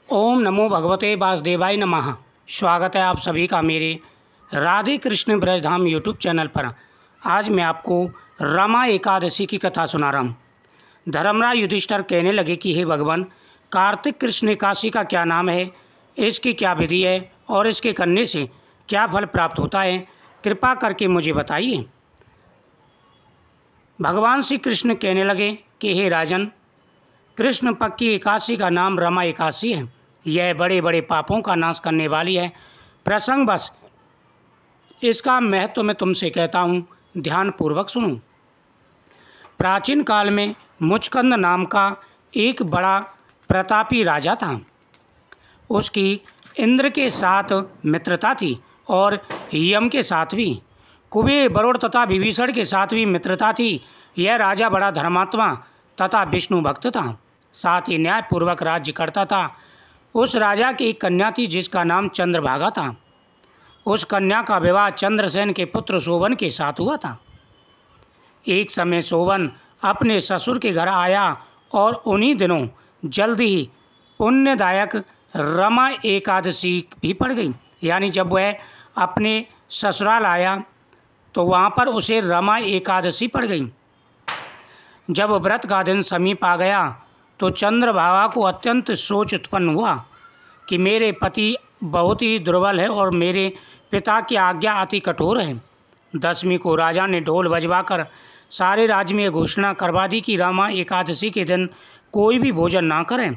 ओम नमो भगवते वासुदेवाय नमः। स्वागत है आप सभी का मेरे राधे कृष्ण ब्रजधाम यूट्यूब चैनल पर। आज मैं आपको रमा एकादशी की कथा सुना रहा हूँ। धर्मराज युधिष्ठिर कहने लगे कि हे भगवान, कार्तिक कृष्ण एकादशी का क्या नाम है, इसकी क्या विधि है और इसके करने से क्या फल प्राप्त होता है, कृपा करके मुझे बताइए। भगवान श्री कृष्ण कहने लगे कि हे राजन, कृष्ण पक्ष की एकादशी का नाम रमा एकादशी है। यह बड़े बड़े पापों का नाश करने वाली है। प्रसंगवश इसका महत्व मैं तुमसे कहता हूँ, ध्यानपूर्वक सुनो। प्राचीन काल में मुचकंद नाम का एक बड़ा प्रतापी राजा था। उसकी इंद्र के साथ मित्रता थी और यम के साथ भी, कुबेर, वरुण तथा विभीषण के साथ भी मित्रता थी। यह राजा बड़ा धर्मात्मा तथा विष्णु भक्त था, साथ ही न्यायपूर्वक राज्य करता था। उस राजा की एक कन्या थी जिसका नाम चंद्रभागा था। उस कन्या का विवाह चंद्रसेन के पुत्र शोभन के साथ हुआ था। एक समय शोभन अपने ससुर के घर आया और उन्हीं दिनों जल्द ही पुण्यदायक रमा एकादशी भी पड़ गई। यानी जब वह अपने ससुराल आया तो वहाँ पर उसे रमा एकादशी पड़ गई। जब व्रत का दिन समीप आ गया तो चंद्रभागा को अत्यंत सोच उत्पन्न हुआ कि मेरे पति बहुत ही दुर्बल है और मेरे पिता की आज्ञा अति कठोर है। दसवीं को राजा ने ढोल बजवाकर सारे राज्य में घोषणा करवा दी कि रमा एकादशी के दिन कोई भी भोजन ना करें।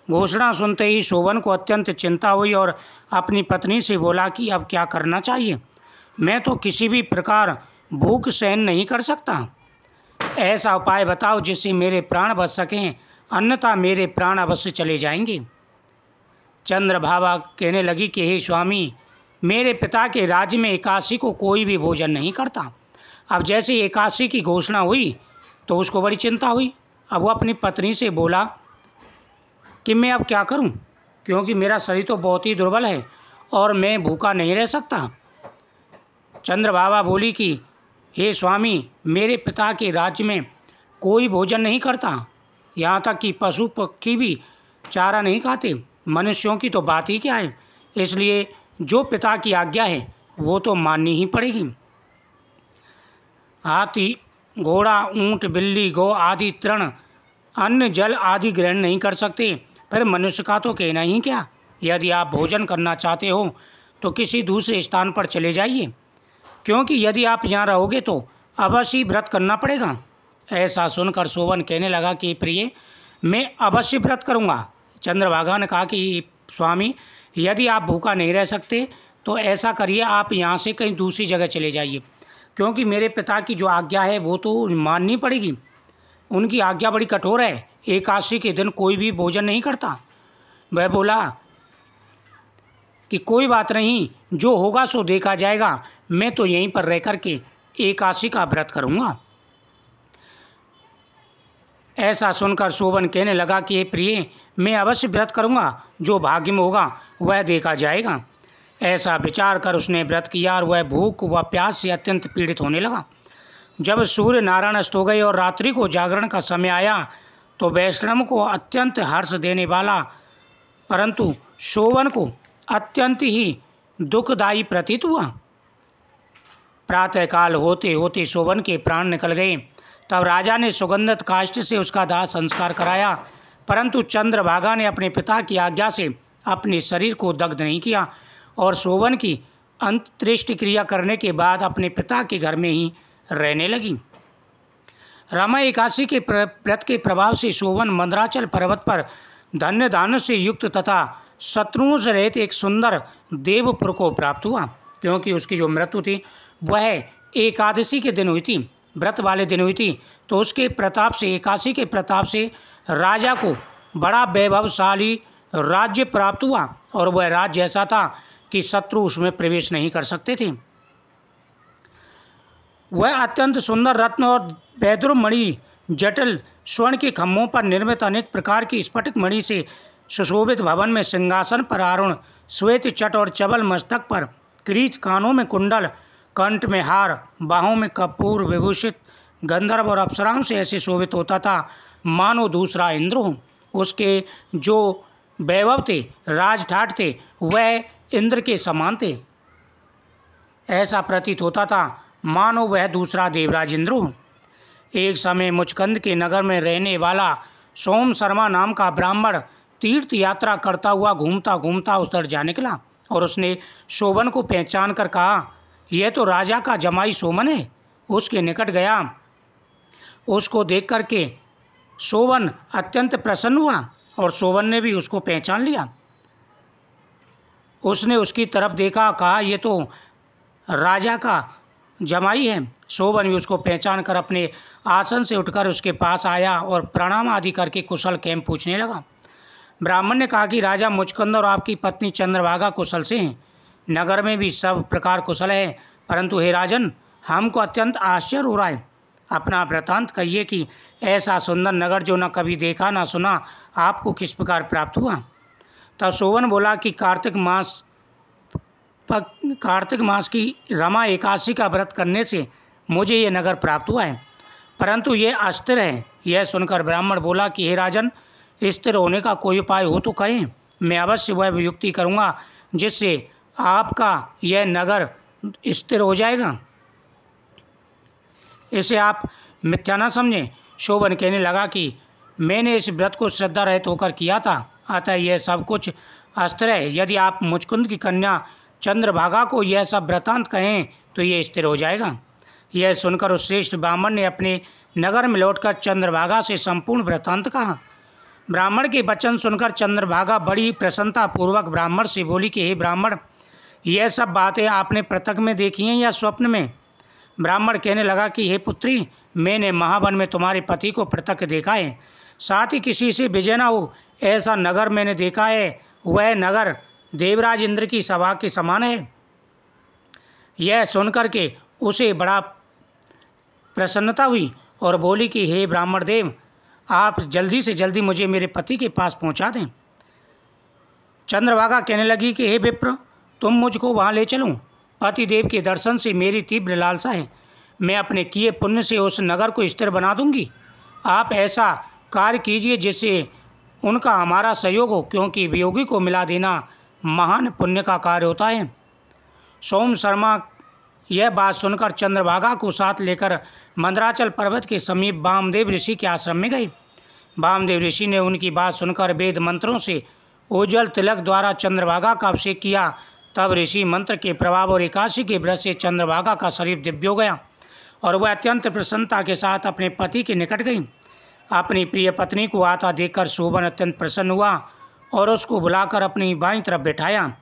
घोषणा सुनते ही शोभन को अत्यंत चिंता हुई और अपनी पत्नी से बोला कि अब क्या करना चाहिए। मैं तो किसी भी प्रकार भूख सहन नहीं कर सकता। ऐसा उपाय बताओ जिससे मेरे प्राण बच सकें, अन्यथा मेरे प्राण अवश्य चले जाएंगे। चंद्रभागा कहने लगी कि हे स्वामी, मेरे पिता के राज्य में एकादशी को कोई भी भोजन नहीं करता। अब जैसे एकादशी की घोषणा हुई तो उसको बड़ी चिंता हुई। अब वो अपनी पत्नी से बोला कि मैं अब क्या करूं, क्योंकि मेरा शरीर तो बहुत ही दुर्बल है और मैं भूखा नहीं रह सकता। चंद्रभागा बोली कि हे स्वामी, मेरे पिता के राज्य में कोई भोजन नहीं करता, यहाँ तक कि पशु पक्षी भी चारा नहीं खाते। मनुष्यों की तो बात ही क्या है। इसलिए जो पिता की आज्ञा है वो तो माननी ही पड़ेगी। हाथी, घोड़ा, ऊंट, बिल्ली, गौ आदि तृण अन्न जल आदि ग्रहण नहीं कर सकते, फिर मनुष्य का तो कहना ही क्या। यदि आप भोजन करना चाहते हो तो किसी दूसरे स्थान पर चले जाइए, क्योंकि यदि आप यहाँ रहोगे तो अवश्य व्रत करना पड़ेगा। ऐसा सुनकर शोभन कहने लगा कि प्रिय, मैं अवश्य व्रत करूँगा। चंद्रभागा ने कहा कि स्वामी, यदि आप भूखा नहीं रह सकते तो ऐसा करिए, आप यहाँ से कहीं दूसरी जगह चले जाइए, क्योंकि मेरे पिता की जो आज्ञा है वो तो माननी पड़ेगी। उनकी आज्ञा बड़ी कठोर है, एकादशी के दिन कोई भी भोजन नहीं करता। वह बोला कि कोई बात नहीं, जो होगा सो देखा जाएगा, मैं तो यहीं पर रह कर के एकादशी का व्रत करूँगा। ऐसा सुनकर शोभन कहने लगा कि हे प्रिय, मैं अवश्य व्रत करूँगा, जो भाग्य में होगा वह देखा जाएगा। ऐसा विचार कर उसने व्रत किया और वह भूख व प्यास से अत्यंत पीड़ित होने लगा। जब सूर्य नारायण अस्त हो गए और रात्रि को जागरण का समय आया तो वैष्णव को अत्यंत हर्ष देने वाला परंतु शोभन को अत्यंत ही दुखदायी प्रतीत हुआ। प्रातःकाल होते होते शोभन के प्राण निकल गए। तब राजा ने सुगंधित काष्ठ से उसका दाह संस्कार कराया, परंतु चंद्रभागा ने अपने पिता की आज्ञा से अपने शरीर को दग्ध नहीं किया और शोभन की अंत्येष्टि क्रिया करने के बाद अपने पिता के घर में ही रहने लगी। रमा एकादशी के व्रत के प्रभाव से शोभन मंदराचल पर्वत पर धन्य दान से युक्त तथा शत्रुओं से रहित एक सुंदर देवपुर को प्राप्त हुआ, क्योंकि उसकी जो मृत्यु थी वह एकादशी के दिन हुई थी, व्रत वाले दिन हुई थी। तो उसके प्रताप से, एकादशी के प्रताप से राजा को बड़ा वैभवशाली राज्य प्राप्त हुआ और वह राज्य ऐसा था कि शत्रु उसमें प्रवेश नहीं कर सकते थे। वह अत्यंत सुंदर रत्न और वैदुर मणि, जटिल स्वर्ण के खम्भों पर निर्मित अनेक प्रकार की स्फटिक मणि से सुशोभित भवन में सिंहासन पर आरूढ़, श्वेत चट और चबल मस्तक पर किरीट, कानों में कुंडल, कंठ में हार, बाहों में कपूर विभूषित गंधर्व और अप्सराओं से ऐसे शोभित होता था मानो दूसरा इंद्र हो। उसके जो वैभव थे, राज ठाठ थे, वह इंद्र के समान थे। ऐसा प्रतीत होता था मानो वह दूसरा देवराज इंद्र हो। एक समय मुचकंद के नगर में रहने वाला सोम शर्मा नाम का ब्राह्मण तीर्थ यात्रा करता हुआ घूमता घूमता उधर जा निकला और उसने शोभन को पहचान कर कहा, यह तो राजा का जमाई सोमन है। उसके निकट गया। उसको देख कर के शोभन अत्यंत प्रसन्न हुआ और शोभन ने भी उसको पहचान लिया। उसने उसकी तरफ देखा, कहा, यह तो राजा का जमाई है। शोभन भी उसको पहचान कर अपने आसन से उठकर उसके पास आया और प्रणाम आदि करके कुशल क्षेम पूछने लगा। ब्राह्मण ने कहा कि राजा मुचकंद और आपकी पत्नी चंद्रभागा कुशल से हैं। नगर में भी सब प्रकार कुशल है, परंतु हे राजन, हमको अत्यंत आश्चर्य हो रहा है। अपना वृतांत कहिए कि ऐसा सुंदर नगर जो न कभी देखा न सुना, आपको किस प्रकार प्राप्त हुआ। तब शोभन बोला कि कार्तिक मास की रमा एकादशी का व्रत करने से मुझे ये नगर प्राप्त हुआ है, परंतु ये अस्थिर है। यह सुनकर ब्राह्मण बोला कि हे राजन, स्थिर होने का कोई उपाय हो तो कहें, मैं अवश्य वह युक्ति करूँगा जिससे आपका यह नगर स्थिर हो जाएगा। इसे आप मिथ्या न समझें। शोभन कहने लगा कि मैंने इस व्रत को श्रद्धा रहित होकर किया था, अतः यह सब कुछ अस्थिर है। यदि आप मुचकुंद की कन्या चंद्रभागा को यह सब वृतांत कहें तो ये स्थिर हो जाएगा। यह सुनकर उस श्रेष्ठ ब्राह्मण ने अपने नगर में लौटकर चंद्रभागा से संपूर्ण वृतांत कहा। ब्राह्मण के वचन सुनकर चंद्रभागा बड़ी प्रसन्नतापूर्वक ब्राह्मण से बोली कि हे ब्राह्मण, यह सब बातें आपने प्रत्यक्ष में देखी हैं या स्वप्न में। ब्राह्मण कहने लगा कि हे पुत्री, मैंने महावन में तुम्हारे पति को प्रत्यक्ष देखा है, साथ ही किसी से विजय न हो ऐसा नगर मैंने देखा है। वह नगर देवराज इंद्र की सभा के समान है। यह सुनकर के उसे बड़ा प्रसन्नता हुई और बोली कि हे ब्राह्मण देव, आप जल्दी से जल्दी मुझे मेरे पति के पास पहुंचा दें। चंद्रभागा कहने लगी कि हे विप्र, तुम मुझको वहां ले चलो। पति देव के दर्शन से मेरी तीव्र लालसा है। मैं अपने किए पुण्य से उस नगर को स्थिर बना दूंगी। आप ऐसा कार्य कीजिए जिससे उनका हमारा सहयोग हो, क्योंकि वियोगी को मिला देना महान पुण्य का कार्य होता है। सोम शर्मा यह बात सुनकर चंद्रभागा को साथ लेकर मंदराचल पर्वत के समीप वामदेव ऋषि के आश्रम में गए। वामदेव ऋषि ने उनकी बात सुनकर वेद मंत्रों से उज्ज्वल तिलक द्वारा चंद्रभागा का अभिषेक किया। तब ऋषि मंत्र के प्रभाव और एकादशी के व्रत से चंद्रभागा का शरीर दिव्य हो गया और वह अत्यंत प्रसन्नता के साथ अपने पति के निकट गई। अपनी प्रिय पत्नी को आता देखकर शोभन अत्यंत प्रसन्न हुआ और उसको बुलाकर अपनी बाईं तरफ बैठाया।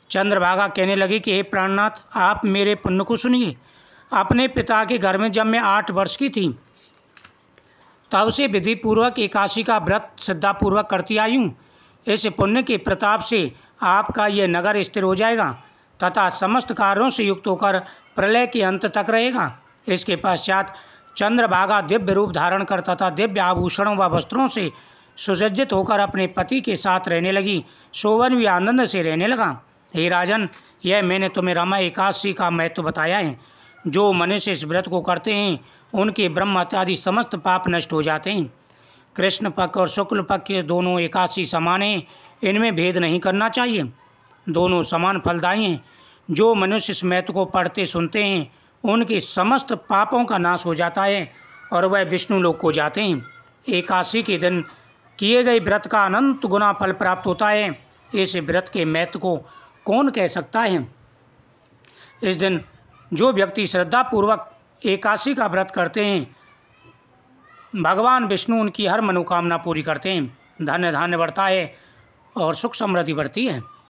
चंद्रभागा कहने लगी कि हे प्राणनाथ, आप मेरे पुण्य को सुनिए। अपने पिता के घर में जब मैं 8 वर्ष की थी तब से विधिपूर्वक एकादशी का व्रत श्रद्धापूर्वक करती आई हूँ। इस पुण्य के प्रताप से आपका यह नगर स्थिर हो जाएगा तथा समस्त कार्यों से युक्त होकर प्रलय के अंत तक रहेगा। इसके पश्चात चंद्रभागा दिव्य रूप धारण कर तथा दिव्य आभूषणों व वस्त्रों से सुसज्जित होकर अपने पति के साथ रहने लगी। शोभन भी आनंद से रहने लगा। हे राजन, यह मैंने तुम्हें रमा एकादशी का महत्व बताया है। जो मनुष्य इस व्रत को करते हैं उनके ब्रह्म इत्यादि समस्त पाप नष्ट हो जाते हैं। कृष्ण पक्ष और शुक्ल पक्ष के दोनों एकादशी समान हैं, इनमें भेद नहीं करना चाहिए। दोनों समान फलदायी हैं। जो मनुष्य इस महत्व को पढ़ते सुनते हैं उनके समस्त पापों का नाश हो जाता है और वह विष्णु लोक को जाते हैं। एकादशी के दिन किए गए व्रत का अनंत गुना फल प्राप्त होता है। इस व्रत के महत्व को कौन कह सकता है। इस दिन जो व्यक्ति श्रद्धापूर्वक एकादशी का व्रत करते हैं, भगवान विष्णु उनकी हर मनोकामना पूरी करते हैं। धन्य धान्य बढ़ता है और सुख समृद्धि बढ़ती है।